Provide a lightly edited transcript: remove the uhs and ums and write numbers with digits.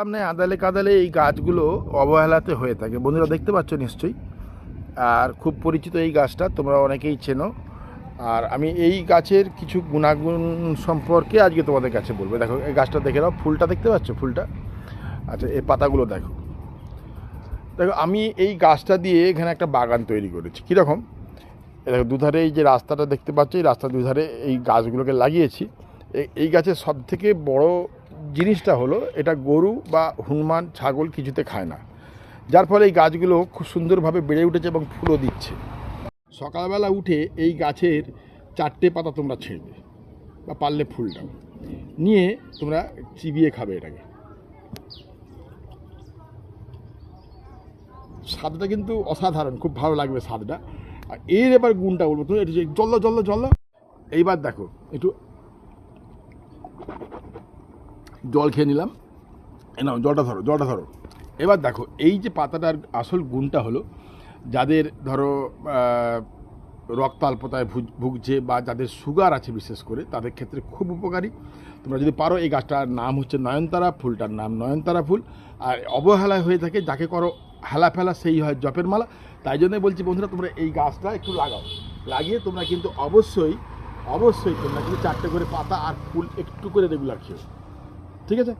সামনে আদালে কাদালে এই গাছগুলো অবহেলাতে হয়ে থাকে, বন্ধুরা দেখতে পাচ্ছ নিশ্চয়ই। আর খুব পরিচিত এই গাছটা, তোমরা অনেকেই চেনো। আর আমি এই গাছের কিছু গুণাগুণ সম্পর্কে আজকে তোমাদের কাছে বলবো। দেখো এই গাছটা দেখে নাও, ফুলটা দেখতে পাচ্ছ, ফুলটা। আচ্ছা, এই পাতাগুলো দেখো। দেখো আমি এই গাছটা দিয়ে এখানে একটা বাগান তৈরি করেছি। কীরকম? দেখো দুধারে এই যে রাস্তাটা দেখতে পাচ্ছ, এই রাস্তার দুধারে এই গাছগুলোকে লাগিয়েছি। এই গাছের সবথেকে বড় জিনিসটা হলো এটা গরু বা হনুমান ছাগল কিছুতে খায় না, যার ফলে এই গাছগুলো খুব সুন্দরভাবে বেড়ে উঠেছে এবং ফুলও দিচ্ছে। সকালবেলা উঠে এই গাছের 4টে পাতা তোমরা ছেড়বে, বা পারলে ফুলটা নিয়ে তোমরা চিবিয়ে খাবে। এটাকে স্বাদটা কিন্তু অসাধারণ, খুব ভালো লাগবে স্বাদটা। আর এর এবার গুণটা বলবো, তুমি একটু জল। এইবার দেখো একটু জল খেয়ে নিলাম, নাও জলটা ধরো। এবার দেখো এই যে পাতাটার আসল গুণটা হলো, যাদের ধরো রক্তাল্পতায় ভুগছে বা যাদের সুগার আছে বিশেষ করে, তাদের ক্ষেত্রে খুব উপকারী। তোমরা যদি পারো, এই গাছটার নাম হচ্ছে নয়নতারা, ফুলটার নাম নয়নতারা ফুল। আর অবহেলায় হয়ে থাকে, যাকে করো হেলা ফেলা সেই হয় জপের মালা। তাই জন্যই বলছি বন্ধুরা, তোমরা এই গাছটা একটু লাগাও, লাগিয়ে তোমরা কিন্তু অবশ্যই তোমরা কিন্তু 4টে করে পাতা আর ফুল একটু করে রেগুলার খেও, ঠিক আছে?